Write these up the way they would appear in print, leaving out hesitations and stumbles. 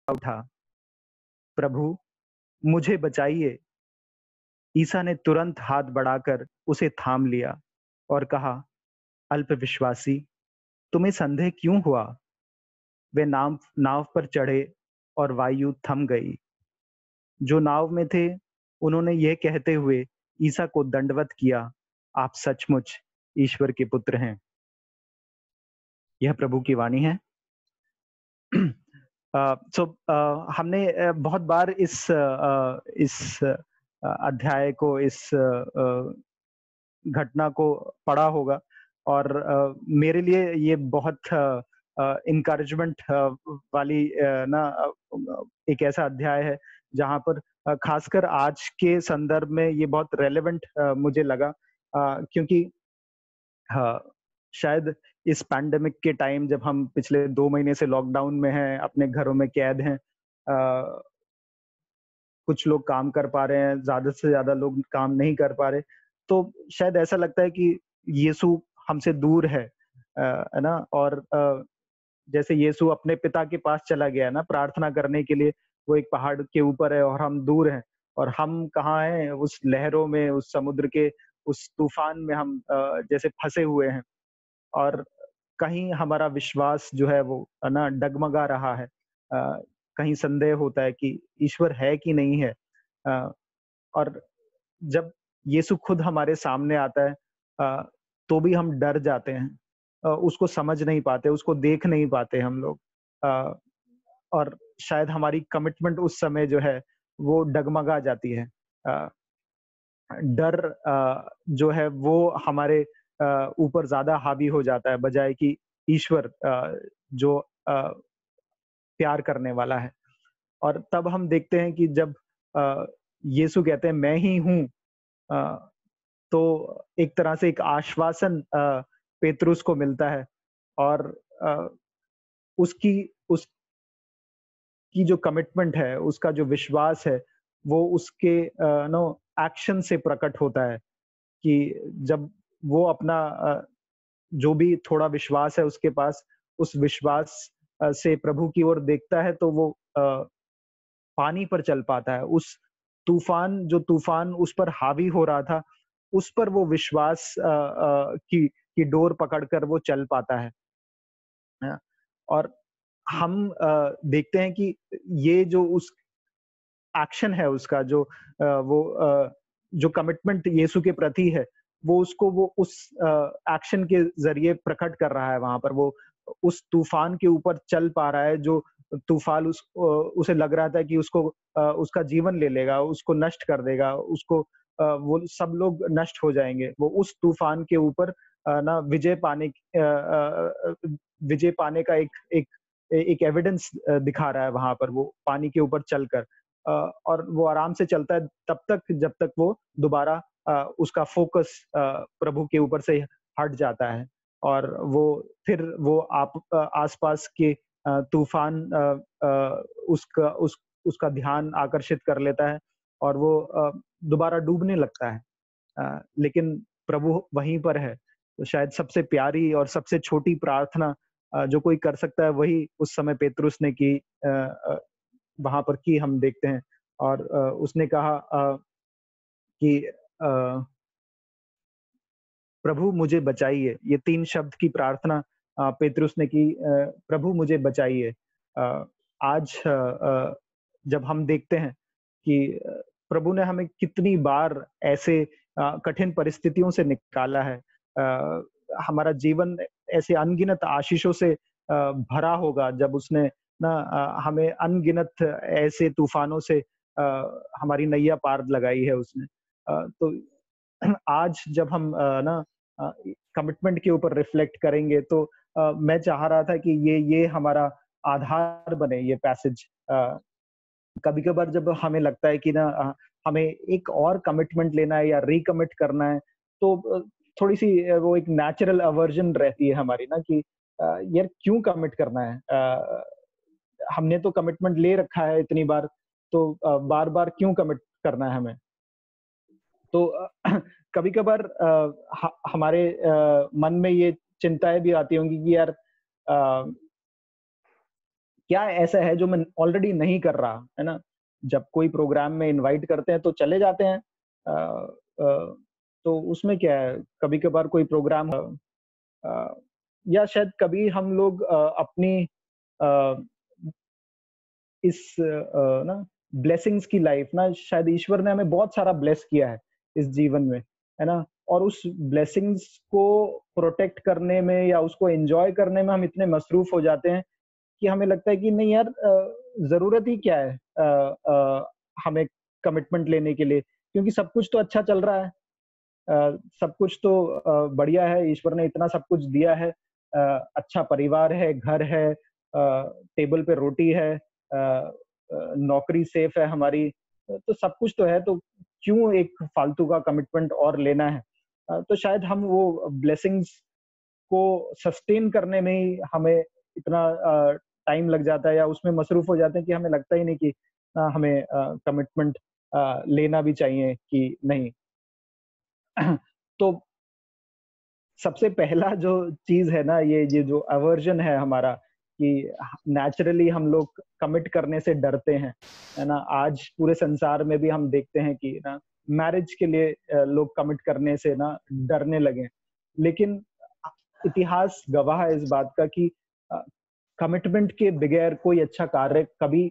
उठा, प्रभु मुझे बचाइए। ईसा ने तुरंत हाथ बढ़ाकर उसे थाम लिया और कहा, अल्पविश्वासी, तुम्हें संदेह क्यों हुआ? वे नाव नाव पर चढ़े और वायु थम गई। जो नाव में थे, उन्होंने यह कहते हुए ईसा को दंडवत किया, आप सचमुच ईश्वर के पुत्र हैं। यह प्रभु की वाणी है। हमने बहुत बार इस अध्याय को, इस घटना को पढ़ा होगा और मेरे लिए ये बहुत इनकरेजमेंट वाली एक ऐसा अध्याय है जहाँ पर खासकर आज के संदर्भ में ये बहुत रेलेवेंट मुझे लगा, क्योंकि हाँ, शायद इस पैंडेमिक के टाइम जब हम पिछले 2 महीने से लॉकडाउन में हैं, अपने घरों में कैद हैं, कुछ लोग काम कर पा रहे हैं, ज़्यादा से ज़्यादा लोग काम नहीं कर पा रहे। तो शायद ऐसा लगता है कि यीशु हमसे दूर है ना? और जैसे यीशु अपने पिता के पास चला गया है ना प्रार्थना करने के लिए, वो एक पहाड़ के ऊपर है और हम दूर हैं और हम कहाँ हैं? उस लहरों में, उस समुद्र के उस तूफान में हम जैसे फँसे हुए हैं और कहीं हमारा विश्वास जो है वो है ना डगमगा रहा है। कहीं संदेह होता है कि ईश्वर है कि नहीं है? अ, और जब यीशु खुद हमारे सामने आता है, अ, तो भी हम डर जाते हैं। उसको समझ नहीं पाते, उसको देख नहीं पाते हम लोग। अ, और शायद हमारी कमिटमेंट उस समय जो है वो डगमगा जाती है। अ, डर जो है वो हमारे ऊपर ज़्यादा हावी हो जाता है बजाए कि ईश्वर जो प्यार करने वाला है। और तब हम देखते हैं कि जब यीशु कहते हैं मैं ही हूँ, अ, तो एक तरह से एक आश्वासन पेतरुस को मिलता है और अ, उसकी उसकी जो कमिटमेंट है, उसका जो विश्वास है, वो उसके नो एक्शन से प्रकट होता है कि जब वो अपना जो भी थोड़ा विश्वास है उसके पास, उस विश्वास से प्रभु की ओर देखता है तो वो पानी पर चल पाता है। उस तूफ़ान उस पर हावी हो रहा था, उस पर वो विश्वास की डोर पकड़कर वो चल पाता है। और हम देखते हैं कि ये जो उस एक्शन है उसका जो कमिटमेंट यीशु के प्रति है, वो उस एक्शन के ज़रिए प्रकट कर रहा है वहाँ पर। वो उस तूफ़ान के ऊपर चल पा रहा है जो उसे लग रहा था कि उसका जीवन ले लेगा, उसको नष्ट कर देगा, वो सब लोग नष्ट हो जाएँगे। वो उस तूफ़ान के ऊपर विजय पाने का एक एविडेंस दिखा रहा है वहाँ पर वो पानी के ऊपर चलकर। और वो आराम से चलता है तब तक जब तक वो दोबारा उसका फ़ोकस प्रभु के ऊपर से हट जाता है और वो आस-पास के तूफ़ान उसका ध्यान आकर्षित कर लेता है और वो दोबारा डूबने लगता है। लेकिन प्रभु वहीं पर है। तो शायद सबसे प्यारी और सबसे छोटी प्रार्थना जो कोई कर सकता है वही उस समय पेतरुस ने की, वहाँ पर की हम देखते हैं और उसने कहा कि अ, प्रभु मुझे बचाइए। ये 3 शब्द की प्रार्थना पेतरुस ने की, प्रभु मुझे बचाइए। अ, आज जब हम देखते हैं कि प्रभु ने हमें कितनी बार ऐसे कठिन परिस्थितियों से निकाला है। हमारा जीवन ऐसे अनगिनत आशीषों से भरा होगा जब उसने हमें अनगिनत ऐसे तूफानों से हमारी नैया पार लगाई है उसने। तो आज जब हम कमिटमेंट के ऊपर रिफ्लेक्ट करेंगे तो मैं चाह रहा था कि ये हमारा आधार बने ये पैसेज। कभी-कभार जब हमें लगता है कि हमें एक और कमिटमेंट लेना है या रिकमिट करना है, तो थोड़ी-सी वो एक नेचुरल अवर्जन रहती है हमारी ना कि यार क्यों कमिट करना है? हमने तो कमिटमेंट ले रखा है इतनी बार, तो बार-बार क्यों कमिट करना है हमें? तो कभी-कभार हमारे मन में ये चिंताएँ भी आती होंगी कि यार, क्या ऐसा है जो मैं ऑलरेडी नहीं कर रहा, है ना? जब कोई प्रोग्राम में इनवाइट करते हैं तो चले जाते हैं। तो उसमें क्या है, कभी-कभार कोई प्रोग्राम अ, या शायद कभी हम लोग अपनी अ, इस ना ब्लेसिंग्स की लाइफ ना शायद ईश्वर ने हमें बहुत सारा ब्लेस किया है इस जीवन में, है ना? और उस ब्लेसिंग्स को प्रोटेक्ट करने में या उसको एन्जॉय करने में हम इतने मसरूफ हो जाते हैं कि हमें लगता है कि नहीं यार, ज़रूरत ही क्या है हमें कमिटमेंट लेने के लिए, क्योंकि सब कुछ तो अच्छा चल रहा है। सब कुछ तो बढ़िया है, ईश्वर ने इतना सब कुछ दिया है। अच्छा परिवार है, घर है, टेबल पे रोटी है, नौकरी सेफ है हमारी, तो सब कुछ तो है, तो क्यों एक फालतू का कमिटमेंट और लेना है? तो शायद हम वो ब्लेसिंग्स को सस्टेन करने में ही हमें इतना टाइम लग जाता है या उसमें मसरूफ हो जाते हैं कि हमें लगता ही नहीं कि हमें कमिटमेंट लेना भी चाहिए कि नहीं। तो सबसे पहला जो चीज़ है ना, ये जो अवर्जन है हमारा कि नेचुरली हम लोग कमिट करने से डरते हैं, है ना? आज पूरे संसार में भी हम देखते हैं कि ना मैरिज के लिए लोग कमिट करने से ना डरने लगे हैं। लेकिन अ, इतिहास गवाह है इस बात का कि अ, कमिटमेंट के बगैर कोई अच्छा कार्य कभी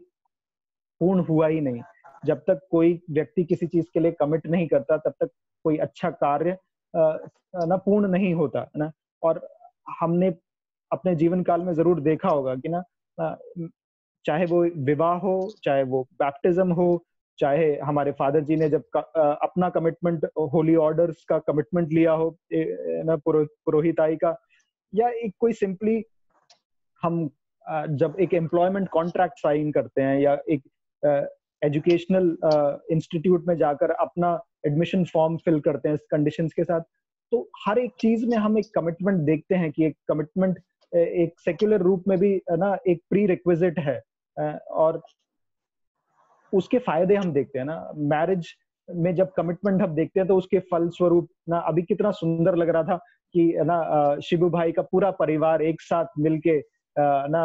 पूर्ण हुआ ही नहीं। जब तक कोई व्यक्ति किसी चीज़ के लिए कमिट नहीं करता, तब तक कोई अच्छा कार्य ना पूर्ण नहीं होता, है ना? और हमने अपने जीवन काल में ज़रूर देखा होगा कि ना अ, चाहे वो विवाह हो, चाहे वो बैप्टिज़्म हो, चाहे हमारे फादर जी ने जब अपना कमिटमेंट होली ऑर्डर्स का कमिटमेंट लिया हो, ना पुरोहिताई का, या एक कोई सिंपली हम जब एक एम्प्लॉयमेंट कॉन्ट्रैक्ट साइन करते हैं या एक एजुकेशनल इंस्टीट्यूट में जाकर अपना एडमिशन फॉर्म फिल करते हैं इस कंडीशंस के साथ, तो हर एक चीज में हम एक कमिटमेंट देखते हैं कि एक कमिटमेंट एक सेक्युलर रूप में भी ना एक प्री रिक्विजिट है। और उसके फायदे हम देखते हैं ना, मैरिज में जब कमिटमेंट हम देखते हैं तो उसके फल स्वरूप ना अभी कितना सुंदर लग रहा था कि ना शिबू भाई का पूरा परिवार एक साथ मिलके ना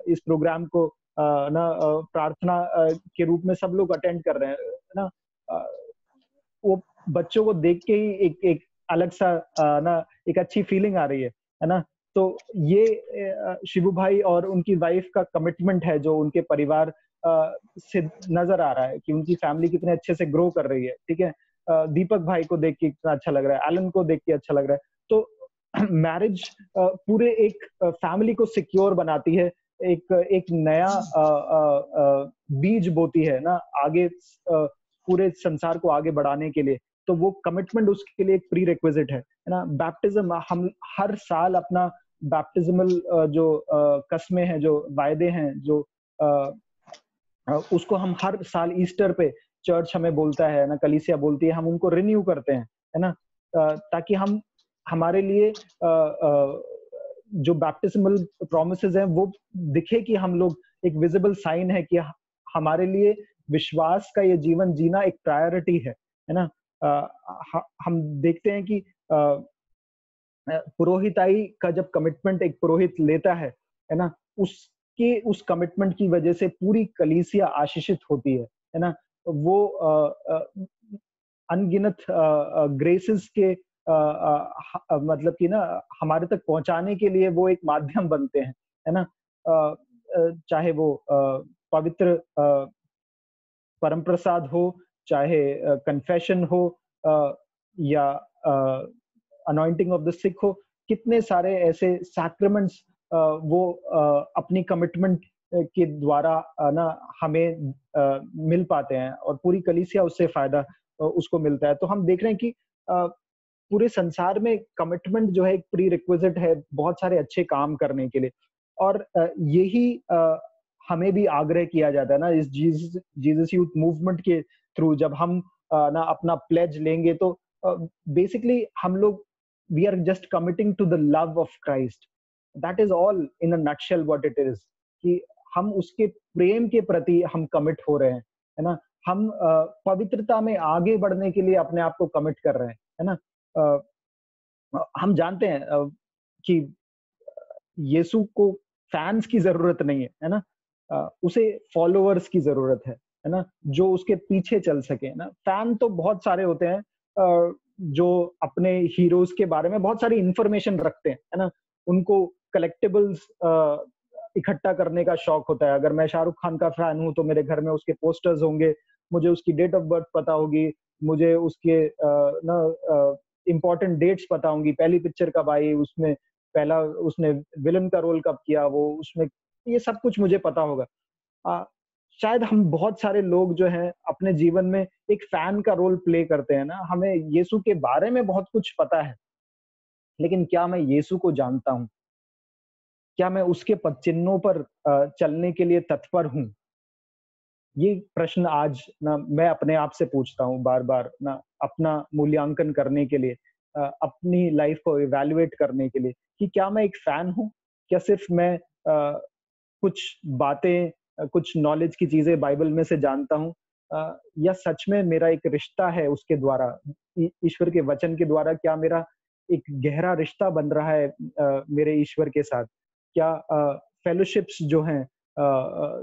इस प्रोग्राम को प्रार्थना के रूप में सब लोग अटेंड कर रहे हैं, है ना? अ, वो बच्चों को देख के ही एक एक अलग सा ना एक अच्छी फीलिंग आ रही है ना? तो ये शिबू भाई और उनकी वाइफ का कमिटमेंट है जो उनके परिवार से नज़र आ रहा है कि उनकी फैमिली कितने अच्छे से ग्रो कर रही है, ठीक है? दीपक भाई को देख के कितना अच्छा लग रहा है, एलन को देख के अच्छा लग रहा है। तो मैरिज पूरे एक फैमिली को सिक्योर बनाती है, एक एक नया बीज बोती है ना आगे पूरे संसार को आगे बढ़ाने के लिए। तो वो कमिटमेंट उसके लिए एक प्री रिक्विजिट है ना? बैप्टिज्म हम हर साल अपना बैप्टिज्मल जो कस्में हैं, जो वायदे हैं, जो अ उसको हम हर साल ईस्टर पे चर्च हमें बोलता है ना, कलीसिया बोलती है, हम उनको रिन्यू करते हैं, है ना? ताकि हम हमारे लिए जो बैप्टिस्मल प्रोमिसेस हैं वो दिखे कि हम लोग एक विजिबल साइन है कि हमारे लिए विश्वास का ये जीवन जीना एक प्रायोरिटी है ना? हम देखते हैं कि पुरोहिताई का जब कमिटमेंट एक पुरोहित लेता है ना? उसके उस कमिटमेंट की वजह से पूरी कलीसिया आशीषित होती है ना? वो अनगिनत ग्रेसेस के मतलब कि ना हमारे तक पहुँचाने के लिए वो एक माध्यम बनते हैं, है ना? चाहे वो पवित्र परम प्रसाद हो, चाहे कन्फेशन हो या अनॉइंटिंग ऑफ द सिक हो, कितने सारे ऐसे सैक्रामेंट्स वो अपनी कमिटमेंट के द्वारा ना हमें मिल पाते हैं और पूरी कलीसिया उससे फ़ायदा उसको मिलता है। तो हम देख रहे हैं कि पूरे संसार में कमिटमेंट जो है एक प्री रिक्विजिट है बहुत सारे अच्छे काम करने के लिए। और यही हमें भी आग्रह किया जाता है ना इस जीसस जीसस यूथ मूवमेंट के थ्रू, जब हम ना अपना प्लेज लेंगे तो बेसिकली हम लोग we are just committing to the love of Christ. That is all in a nutshell what it is, कि हम उसके प्रेम के प्रति हम कमिट हो रहे हैं, है ना? हम पवित्रता में आगे बढ़ने के लिए अपने आप को कमिट कर रहे हैं, है ना? हम जानते हैं कि यीशु को फैन्स की ज़रूरत नहीं है ना? उसे फॉलोअर्स की ज़रूरत है ना? जो उसके पीछे चल सके, है ना? फैन तो बहुत सारे होते हैं जो अपने हीरोज़ के बारे में बहुत सारी इन्फॉर्मेशन रखते हैं, है ना? उनको कलेक्टिबल्स इकट्ठा करने का शौक होता है। अगर मैं शाहरुख खान का फैन हूँ, तो मेरे घर में उसके पोस्टर्स होंगे, मुझे उसकी डेट ऑफ बर्थ पता होगी, मुझे उसके इम्पोर्टेंट डेट्स पता होंगी, पहली पिक्चर कब आई, उसमें पहला उसने विलेन का रोल कब किया, वो उसमें ये सब कुछ मुझे पता होगा। अ, शायद हम बहुत सारे लोग जो हैं अपने जीवन में एक फैन का रोल प्ले करते हैं ना, हमें यीशु के बारे में बहुत कुछ पता है, लेकिन क्या मैं यीशु को जानता हूँ? क्या मैं उसके पदचिन्हों पर चलने के लिए तत्पर हूँ? ये प्रश्न आज ना मैं अपने आप से पूछता हूँ बार-बार ना अपना मूल्यांकन करने के लिए अपनी लाइफ को इवैल्यूएट करने के लिए कि क्या मैं एक फैन हूँ? क्या सिर्फ मैं कुछ बातें कुछ नॉलेज की चीज़ें बाइबल में से जानता हूँ या सच में मेरा एक रिश्ता है उसके द्वारा ईश्वर के वचन के द्वारा क्या मेरा एक गहरा रिश्ता बन रहा है मेरे ईश्वर के साथ? क्या फेलोशिप्स जो हैं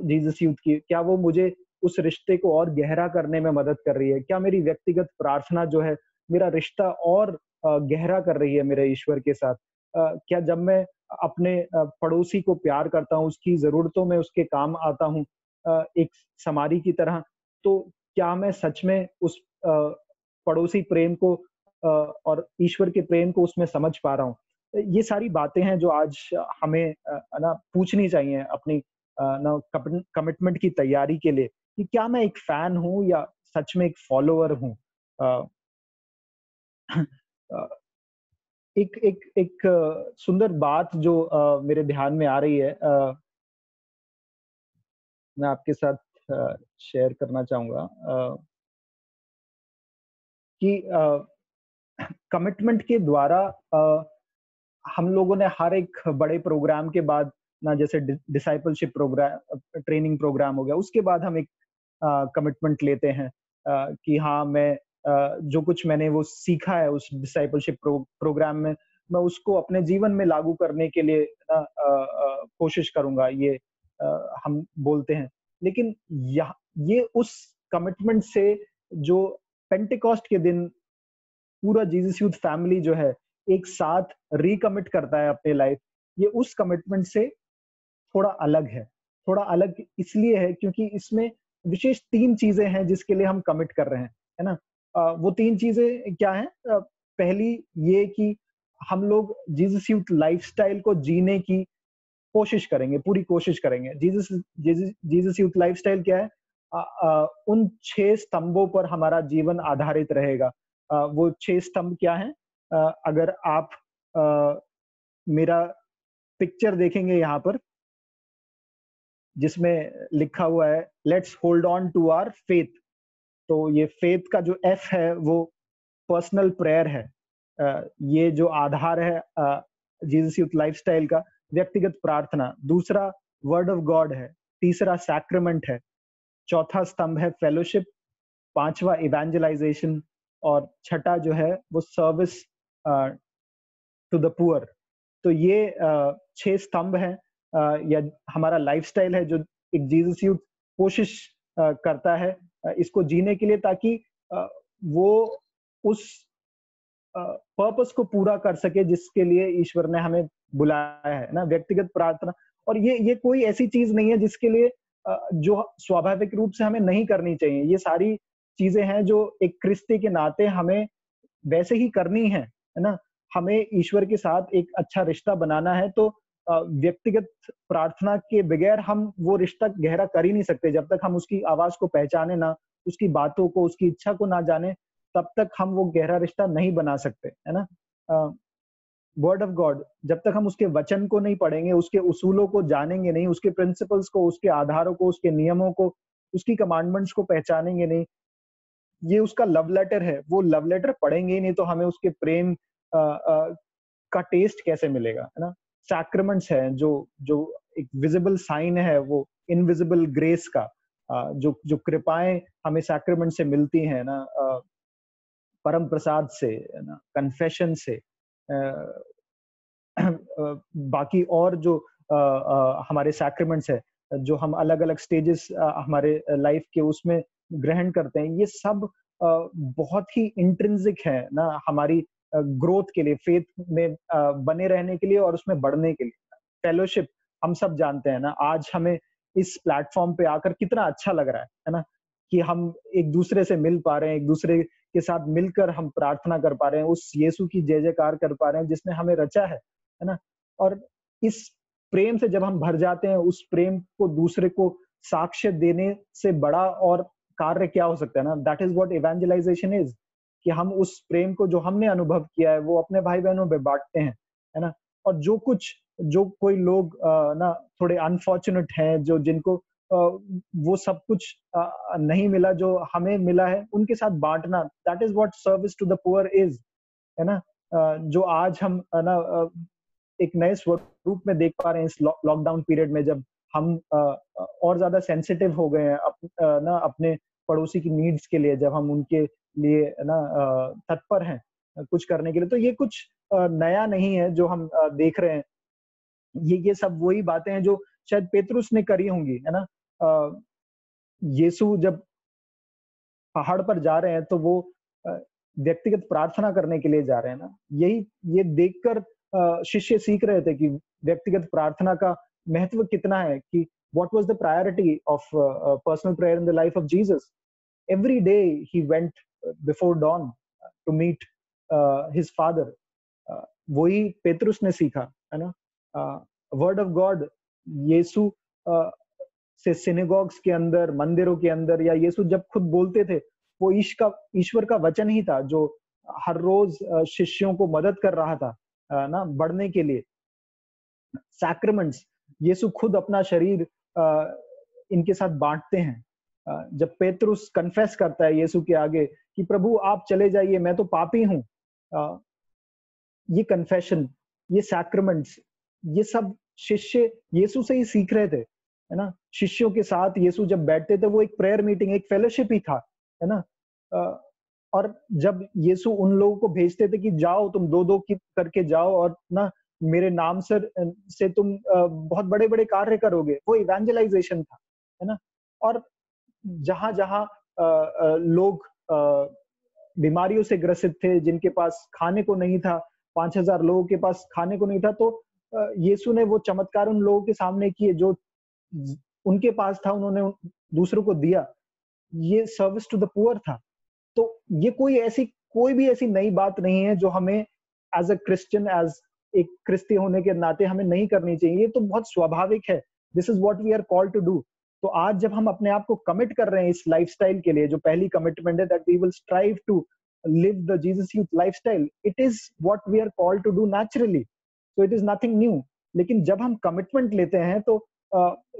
जीसस यूथ की, क्या वो मुझे उस रिश्ते को और गहरा करने में मदद कर रही है? क्या मेरी व्यक्तिगत प्रार्थना जो है, मेरा रिश्ता और गहरा कर रही है मेरे ईश्वर के साथ? क्या जब मैं अपने पड़ोसी को प्यार करता हूँ, उसकी ज़रूरतों में उसके काम आता हूँ एक समारी की तरह, तो क्या मैं सच में उस पड़ोसी प्रेम को और ईश्वर के प्रेम को उसमें समझ पा रहा हूँ? ये सारी बातें हैं जो आज हमें ना पूछनी चाहिए अपनी ना कमिटमेंट की तैयारी के लिए कि क्या मैं एक फैन हूँ या सच में एक फॉलोवर हूँ? अ, अ, एक एक एक सुंदर बात जो मेरे ध्यान में आ रही है मैं आपके साथ शेयर करना चाहूँगा कि कमिटमेंट के द्वारा हम लोगों ने हर एक बड़े प्रोग्राम के बाद ना जैसे डिसाइपलशिप प्रोग्राम ट्रेनिंग प्रोग्राम हो गया, उसके बाद हम एक कमिटमेंट लेते हैं कि हाँ, मैं जो कुछ मैंने वो सीखा है उस डिसाइपलशिप प्रोग्राम में, मैं उसको अपने जीवन में लागू करने के लिए कोशिश करूँगा, ये हम बोलते हैं। लेकिन ये उस कमिटमेंट से जो पेंटेकोस्ट के दिन पूरा जीसस यूथ फैमिली जो है, एक साथ रिकमिट करता है अपनी लाइफ, ये उस कमिटमेंट से थोड़ा अलग है। थोड़ा अलग इसलिए है क्योंकि इसमें विशेष 3 चीज़ें हैं जिसके लिए हम कमिट कर रहे हैं, है ना? वो 3 चीज़ें क्या हैं? पहली ये कि हम लोग जीसस यूथ लाइफ़स्टाइल को जीने की कोशिश करेंगे, पूरी कोशिश करेंगे। जीसस जीसस यूथ लाइफ़स्टाइल क्या है? उन 6 स्तंभों पर हमारा जीवन आधारित रहेगा। वो 6 स्तंभ क्या हैं? अगर आप अ, मेरा पिक्चर देखेंगे यहाँ पर जिसमें लिखा हुआ है let's hold on to our faith. तो ये फेथ का जो एफ है वो पर्सनल प्रेयर है। ये जो आधार है जीसस यूथ लाइफस्टाइल का व्यक्तिगत प्रार्थना। दूसरा वर्ड ऑफ गॉड है। तीसरा सैक्रामेंट है। चौथा स्तंभ है फेलोशिप। पांचवा इवेंजलाइजेशन और छठा जो है वो सर्विस टू द पुअर। तो ये 6 स्तंभ हैं या हमारा लाइफ़स्टाइल है जो एक जीसस यूथ कोशिश करता है इसको जीने के लिए ताकि अ, वो उस पर्पस को पूरा कर सके जिसके लिए ईश्वर ने हमें बुलाया है ना व्यक्तिगत प्रार्थना और ये कोई ऐसी चीज़ नहीं है जिसके लिए जो स्वाभाविक रूप से हमें नहीं करनी चाहिए। ये सारी चीज़ें हैं जो एक क्रिस्ती के नाते हमें वैसे ही करनी है ना? हमें ईश्वर के साथ एक अच्छा रिश्ता बनाना है तो व्यक्तिगत प्रार्थना के बगैर हम वो रिश्ता गहरा कर ही नहीं सकते। जब तक हम उसकी आवाज़ को पहचाने ना, उसकी बातों को, उसकी इच्छा को ना जाने, तब तक हम वो गहरा रिश्ता नहीं बना सकते, है ना? अ, वर्ड ऑफ गॉड जब तक हम उसके वचन को नहीं पढ़ेंगे, उसके उसूलों को जानेंगे नहीं, उसके प्रिंसिपल्स को, उसके आधारों को, उसके नियमों को, उसकी कमांडमेंट्स को पहचानेंगे नहीं, ये उसका लव लेटर है, वो लव लेटर पढ़ेंगे ही नहीं तो हमें उसके प्रेम का टेस्ट कैसे मिलेगा, है ना? सैक्रामेंट्स हैं जो जो एक विजिबल साइन है वो इनविजिबल ग्रेस का जो जो कृपाएँ हमें सैक्रामेंट से मिलती हैं ना परम प्रसाद से, है ना? कन्फेशन से बाकी और जो हमारे सैक्रामेंट्स हैं जो हम अलग-अलग स्टेजेस हमारे लाइफ के उसमें ग्रहण करते हैं, ये सब बहुत ही इंट्रिंसिक है ना हमारी ग्रोथ के लिए, फेथ में बने रहने के लिए और उसमें बढ़ने के लिए। फेलोशिप हम सब जानते हैं ना, आज हमें इस प्लेटफ़ॉर्म पे आकर कितना अच्छा लग रहा है ना? कि हम एक-दूसरे से मिल पा रहे हैं, एक-दूसरे के साथ मिलकर हम प्रार्थना कर पा रहे हैं, उस यीशु की जय-जयकार कर पा रहे हैं जिसने हमें रचा है ना? और इस प्रेम से जब हम भर जाते हैं, उस प्रेम को दूसरे को साक्ष्य देने से बड़ा और कार्य क्या हो सकता है ना? दैट इज़ व्हाट इवेंजलाइज़ेशन इज़, कि हम उस प्रेम को जो हमने अनुभव किया है, वो अपने भाई-बहनों में बाँटते हैं, है ना? और जो कोई लोग ना थोड़े अनफॉर्च्यूनेट हैं, जो जिनको वो सब कुछ नहीं मिला जो हमें मिला है, उनके साथ बाँटना, that is what service to the poor is, है ना? जो आज हम एक नए स्वरूप में देख पा रहे हैं इस लॉकडाउन पीरियड में, जब हम और ज़्यादा सेंसिटिव हो गए हैं ना अपने पड़ोसी की नीड्स के लिए, जब हम उनके लिए ना तत्पर हैं कुछ करने के लिए। तो ये कुछ नया नहीं है जो हम देख रहे हैं। ये सब वही बातें हैं जो शायद पेतरुस ने करी होंगी, है ना? यीशु जब पहाड़ पर जा रहे हैं तो वो अ, व्यक्तिगत प्रार्थना करने के लिए जा रहे हैं ना। ये देखकर शिष्य सीख रहे थे कि व्यक्तिगत प्रार्थना का महत्व कितना है, कि what was the priority of personal prayer in the life of Jesus. Every day he went before dawn to meet his father. वही पेतरुस ने सीखा, है ना? वर्ड ऑफ गॉड यीशु अ, से सिनेगॉग्स के अंदर, मंदिरों के अंदर, या यीशु जब खुद बोलते थे, वो ईश्वर का वचन ही था जो हर रोज शिष्यों को मदद कर रहा था ना बढ़ने के लिए। सैक्रामेंट्स, यीशु खुद अपना शरीर इनके साथ बाँटते हैं। जब पेतरुस कन्फेस करता है यीशु के आगे कि प्रभु आप चले जाइए, मैं तो पापी हूँ। अ, ये कन्फेशन, ये सैक्रामेंट्स, ये सब शिष्य यीशु से ही सीख रहे थे, है ना? शिष्यों के साथ यीशु जब बैठते थे, वो एक प्रेयर मीटिंग, एक फेलोशिप ही था, है ना? अ, और जब यीशु उन लोगों को भेजते थे कि जाओ तुम 2-2 की करके जाओ और ना मेरे नाम से तुम बहुत बड़े-बड़े कार्य करोगे, वो इवेंजलाइजेशन था, है ना? और जहाँ-जहाँ लोग बीमारियों से ग्रसित थे, जिनके पास खाने को नहीं था, 5,000 लोगों के पास खाने को नहीं था, तो यीशु ने वो चमत्कार उन लोगों के सामने किए जो ज उनके पास था, उन्होंने दूसरों को दिया। ये सर्विस टू द पुअर था। तो ये कोई भी ऐसी नई बात नहीं है जो हमें एज़ अ क्रिश्चियन, एज़ एक क्रिस्ती होने के नाते हमें नहीं करनी चाहिए। ये तो बहुत स्वाभाविक है। This is what we are called to do. तो आज जब हम अपने आप को कमिट कर रहे हैं इस लाइफ़स्टाइल के लिए, जो पहली कमिटमेंट है that we will strive to live the Jesus youth lifestyle, it is what we are called to do naturally. So it is nothing new. लेकिन जब हम कमिटमेंट लेते हैं तो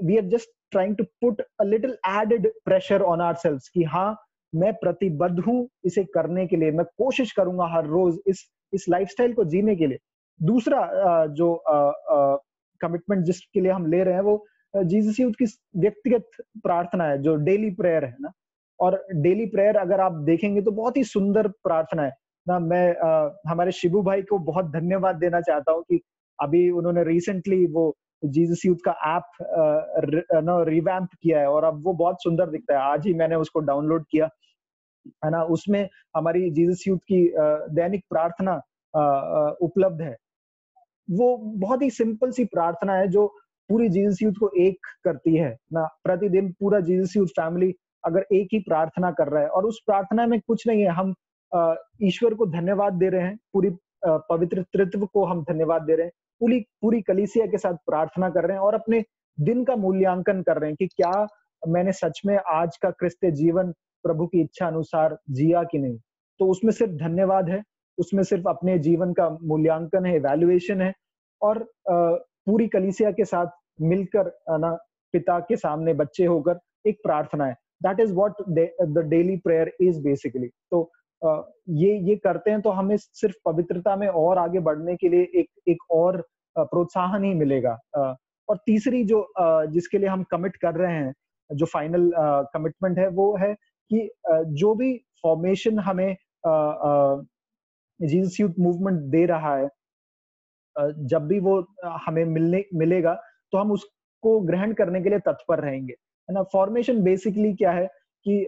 we are just trying to put a little added pressure on ourselves कि हाँ, मैं प्रतिबद्ध हूँ इसे करने के लिए, मैं कोशिश करूँगा हर रोज़ इस लाइफ़स्टाइल को जीने के लिए। दूसरा जो कमिटमेंट जिसके लिए हम ले रहे हैं वो जीसस यूथ की व्यक्तिगत प्रार्थना है, जो डेली प्रेयर है ना। और डेली प्रेयर अगर आप देखेंगे तो बहुत ही सुंदर प्रार्थना है ना। मैं हमारे शिबू भाई को बहुत धन्यवाद देना चाहता हूँ कि अभी उन्होंने रिसेंटली वो जीसस यूथ का ऐप ना रिवैम्प किया है और अब वो बहुत सुंदर दिखता है। आज ही मैंने उसको डाउनलोड किया, है ना? उसमें हमारी जीसस यूथ की दैनिक प्रार्थना उपलब्ध है। वो बहुत ही सिंपल सी प्रार्थना है जो पूरी जीसस यूथ को एक करती है ना। प्रतिदिन पूरा जीसस यूथ फैमिली अगर एक ही प्रार्थना कर रहा है और उस प्रार्थना में कुछ नहीं है, हम ईश्वर को धन्यवाद दे रहे हैं, पूरी पवित्र तृत्व को हम धन्यवाद दे रहे हैं, पूरी पूरी कलीसिया के साथ प्रार्थना कर रहे हैं और अपने दिन का मूल्यांकन कर रहे हैं कि क्या मैंने सच में आज का क्रिस्तीय जीवन प्रभु की इच्छा अनुसार जिया कि नहीं। तो उसमें सिर्फ धन्यवाद है, उसमें सिर्फ अपने जीवन का मूल्यांकन है, इवैल्यूएशन है और पूरी कलीसिया के साथ मिलकर ना पिता के सामने बच्चे होकर एक प्रार्थना है। That is what the daily prayer is basically. तो ये करते हैं तो हमें सिर्फ पवित्रता में और आगे बढ़ने के लिए एक और प्रोत्साहन ही मिलेगा। और तीसरी जो जिसके लिए हम कमिट कर रहे हैं, जो फाइनल कमिटमेंट है वो है कि जो भी फॉर्मेशन हमें जीसस यूथ मूवमेंट दे रहा है, जब भी वो हमें मिलेगा तो हम को ग्रहण करने के लिए तत्पर रहेंगे, है ना? फॉर्मेशन बेसिकली क्या है कि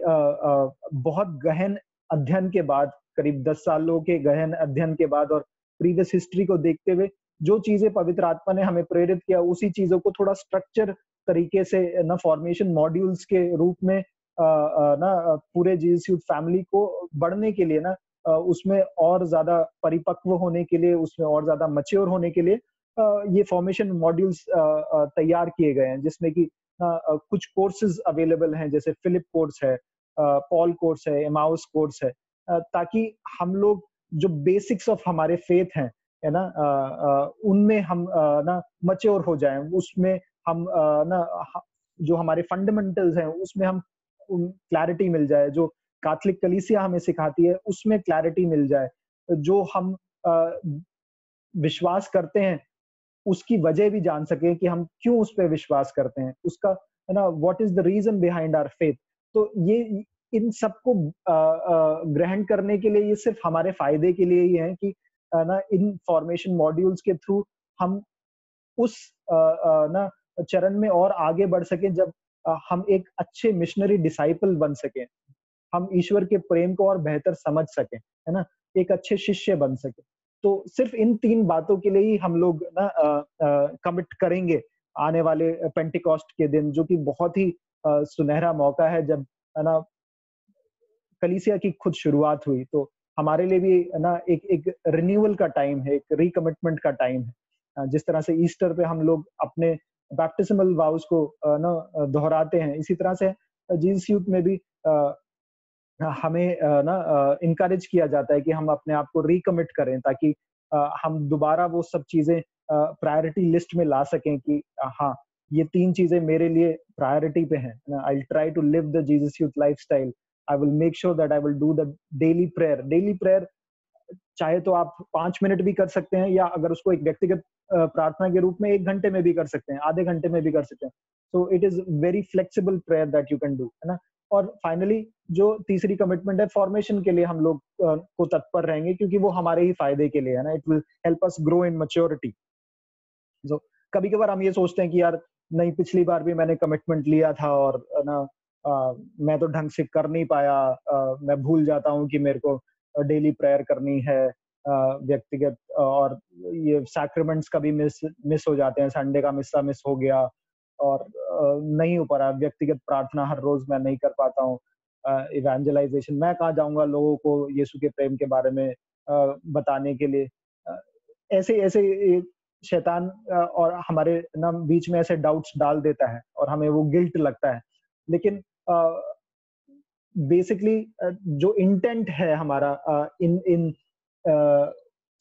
बहुत गहन अध्ययन के बाद, करीब 10 सालों के गहन अध्ययन के बाद और प्रीवियस हिस्ट्री को देखते हुए, जो चीज़ें पवित्र आत्मा ने हमें प्रेरित किया, उसी चीज़ों को थोड़ा स्ट्रक्चर तरीके से ना फॉर्मेशन मॉड्यूल्स के रूप में पूरे जीसस यूथ फैमिली को बढ़ने के लिए ना, उसमें और ज़्यादा परिपक्व होने के लिए, उसमें और ज़्यादा मैच्योर होने के लिए ये फॉर्मेशन मॉड्यूल्स तैयार किए गए हैं, जिसमें कि कुछ कोर्सेज़ अवेलेबल हैं, जैसे फिलिप कोर्स है, पॉल कोर्स है, एमाउस कोर्स है, ताकि हम लोग जो बेसिक्स ऑफ हमारे फेथ हैं, है ना, उनमें हम ना मैच्योर हो जाएँ, उसमें हम ना ह जो हमारे फंडामेंटल्स हैं, उसमें हम क्लैरिटी मिल जाए, जो कैथोलिक कलीसिया हमें सिखाती है, उसमें क्लैरिटी मिल जाए। जो हम अ, विश्वास करते हैं, उसकी वजह भी जान सकें कि हम क्यों उस पे विश्वास करते हैं। उसका, है ना, what is the reason behind our faith. तो ये इन सबको ग्रहण करने के लिए ये सिर्फ़ हमारे फ़ायदे के लिए ही है कि ना इन फॉर्मेशन मॉड्यूल्स के थ्रू हम उस ना चरण में और आगे बढ़ सकें, जब हम एक अच्छे मिशनरी डिसाइपल बन सकें। हम ईश्वर के प्रेम को और बेहतर समझ सकें, है ना? एक अच्छे शिष्य बन सकें। तो सिर्फ़ इन 3 बातों के लिए ही हम लोग ना कमिट करेंगे आने वाले पेंटेकोस्ट के दिन, जो कि बहुत ही सुनहरा मौका है, जब, है ना, कलीसिया की खुद शुरुआत हुई। तो हमारे लिए भी, है ना, एक एक रिन्यूअल का टाइम है, एक रिकमिटमेंट का टाइम है। जिस तरह से ईस्टर पे हम लोग अपने बैप्टिस्मल वाउस को दोहराते हैं, इसी तरह से जीसस यूथ में भी हमें इनकरेज किया जाता है कि हम अपने आप को रिकमिट करें, ताकि हम दोबारा वो सब चीज़ें प्रायोरिटी लिस्ट में ला सकें कि हाँ, ये 3 चीज़ें मेरे लिए प्रायोरिटी पे हैं। I will try to live the Jesus youth lifestyle. I will make sure that I will do the daily prayer. Daily prayer चाहे तो आप 5 मिनट भी कर सकते हैं, या अगर उसको एक व्यक्तिगत प्रार्थना के रूप में 1 घंटे में भी कर सकते हैं, आधे घंटे में भी कर सकते हैं। सो it is very flexible prayer that you can do, है ना? और फाइनली जो तीसरी कमिटमेंट है, फॉर्मेशन के लिए हम लोग को तत्पर रहेंगे, क्योंकि वो हमारे ही फायदे के लिए है ना। It will help us grow in maturity. So कभी-कभार हम ये सोचते हैं कि यार, नहीं, पिछली बार भी मैंने कमिटमेंट लिया था और मैं तो ढंग से कर नहीं पाया। मैं भूल जाता हूँ कि मेरे को डेली प्रेयर करनी है, व्यक्तिगत, और ये सैक्रामेंट्स कभी मिस मिस हो जाते हैं, संडे का मिस्सा मिस हो गया, और नहीं हो पा रहा व्यक्तिगत प्रार्थना, हर रोज मैं नहीं कर पाता हूँ। इवेंजलाइजेशन, मैं कहाँ जाऊंगा लोगों को यीशु के प्रेम के बारे में बताने के लिए। अ, ऐसे ऐसे शैतान और हमारे ना बीच में ऐसे डाउट्स डाल देता है, और हमें वो गिल्ट लगता है। लेकिन बेसिकली जो इंटेंट है हमारा इन इन अ,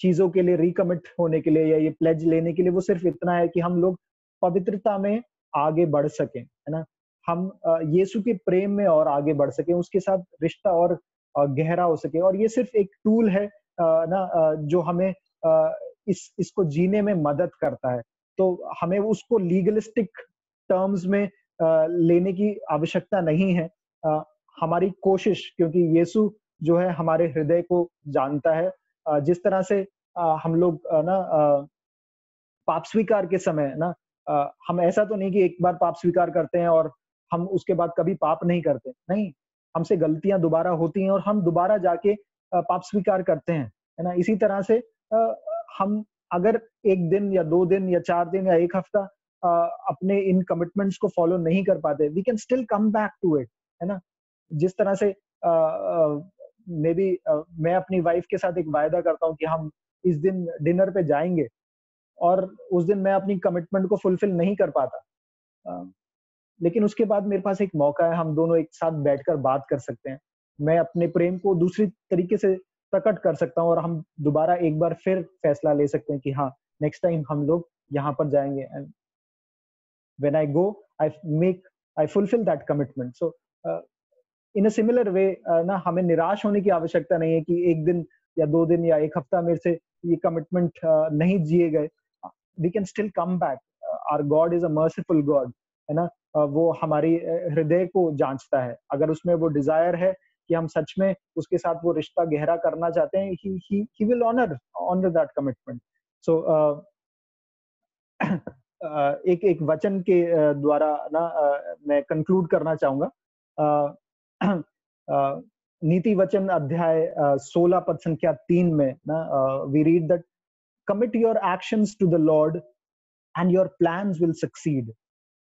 चीज़ों के लिए रिकमिट होने के लिए, या ये प्लेज लेने के लिए, वो सिर्फ़ इतना है कि हम लोग पवित्रता में आगे बढ़ सकें, है ना? हम यीशु के प्रेम में और आगे बढ़ सकें, उसके साथ रिश्ता और गहरा हो सके, और ये सिर्फ़ एक टूल है जो हमें इसको जीने में मदद करता है। तो हमें उसको लीगलिस्टिक टर्म्स में लेने की आवश्यकता नहीं है। अ, हमारी कोशिश, क्योंकि यीशु जो है हमारे हृदय को जानता है। जिस तरह से हम लोग पाप स्वीकार के समय ना, हम ऐसा तो नहीं कि एक बार पाप स्वीकार करते हैं और हम उसके बाद कभी पाप नहीं करते। नहीं, हमसे गलतियाँ दोबारा होती हैं और हम दोबारा जाके पाप स्वीकार करते हैं, है ना? इसी तरह से हम अगर 1 दिन या 2 दिन या 4 दिन या 1 हफ्ता अ, अपने इन कमिटमेंट्स को फॉलो नहीं कर पाते, we can still come back to it, है ना? जिस तरह से मैं अपनी वाइफ के साथ एक वायदा करता हूँ कि हम इस दिन डिनर पे जाएँगे, और उस दिन मैं अपनी कमिटमेंट को फुलफिल नहीं कर पाता। अ, लेकिन उसके बाद मेरे पास एक मौका है, हम दोनों एक साथ बैठकर बात कर सकते हैं। मैं अपने प्रेम को दूसरी तरीके से प्रकट कर सकता हूँ, और हम दोबारा एक बार फिर फैसला ले सकते हैं कि हाँ, नेक्स्ट टाइम हम लोग यहाँ पर जाएँगे, and when I go, I make I fulfil that commitment. So a, in a similar way ना हमें निराश होने की आवश्यकता नहीं है कि 1 दिन या 2 दिन या 1 हफ्ता मेरे से ये कमिटमेंट नहीं जिए गए। We can still come back. Our God is a merciful God, है ना? वो हमारी हृदय को जाँचता है। अगर उसमें वो डिज़ायर है कि हम सच में उसके साथ वो रिश्ता गहरा करना चाहते हैं, he will honour honour that commitment. So एक एक वचन के द्वारा ना मैं कंक्लूड करना चाहूँगा। अ, अ, नीति वचन अध्याय 16 पद संख्या 3 में ना we read that commit your actions to the lord and your plans will succeed.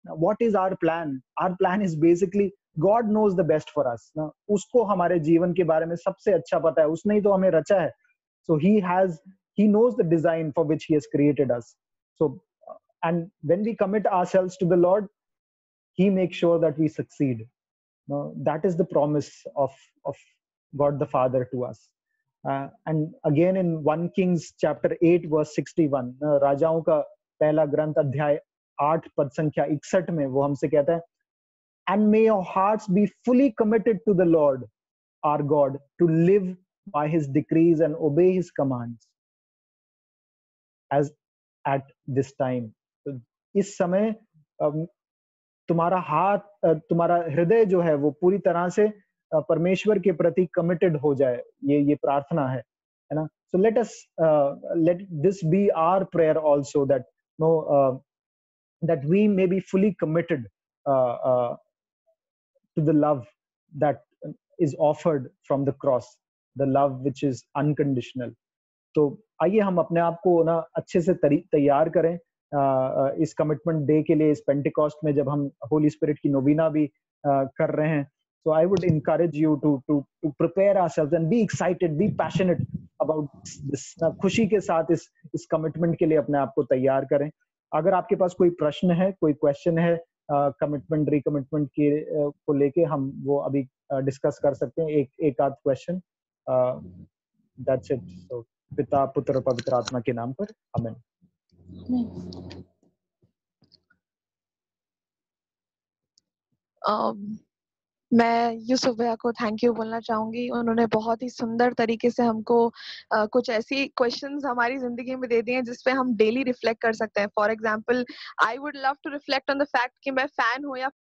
Now, what is our plan? Our plan is basically God knows the best for us. ना उसको हमारे जीवन के बारे में सबसे अच्छा पता है, उसने ही तो हमें रचा है. So he knows the design for which he has created us. So and when we commit ourselves to the Lord, he makes sure that we succeed. No, that is the promise of God the Father to us. And again in 1 Kings chapter 8 verse 61, राजाओं का पहला ग्रंथ अध्याय 8 पद संख्या 61 में वो हमसे कहता है, and may your hearts be fully committed to the Lord our God to live by his decrees and obey his commands as at this time. तो इस समय तुम्हारा हाथ तुम्हारा हृदय जो है वो पूरी तरह से परमेश्वर के प्रति कमिटेड हो जाए, ये प्रार्थना है ना? So let this be our prayer also, that that we may be fully committed to the love that is offered from the cross, the love which is unconditional. तो आइए हम अपने आप को ना अच्छे से तैयार करें इस कमिटमेंट डे के लिए, इस पेंटिकॉस्ट में जब हम होली स्पिरिट की नोविना भी कर रहे हैं. So I would encourage you to prepare ourselves and be excited, be passionate about this. खुशी के साथ इस कमिटमेंट के लिए अपने आप को तैयार करें. अगर आपके पास कोई प्रश्न है, कोई क्वेश्चन है कमिटमेंट रिकमिटमेंट के को लेके, हम वो अभी डिस्कस कर सकते हैं. एक आध क्वेश्चन. That's it. सो पिता पुत्र और पवित्र आत्मा के नाम पर आमीन. मैं यूसुफ भैया को थैंक यू बोलना चाहूंगी. उन्होंने बहुत ही सुंदर तरीके से हमको कुछ ऐसी क्वेश्चंस हमारी जिंदगी में दे दिए हैं जिस पे हम डेली रिफ्लेक्ट कर सकते हैं. For example, I would love to reflect on the fact कि मैं फैन हूँ या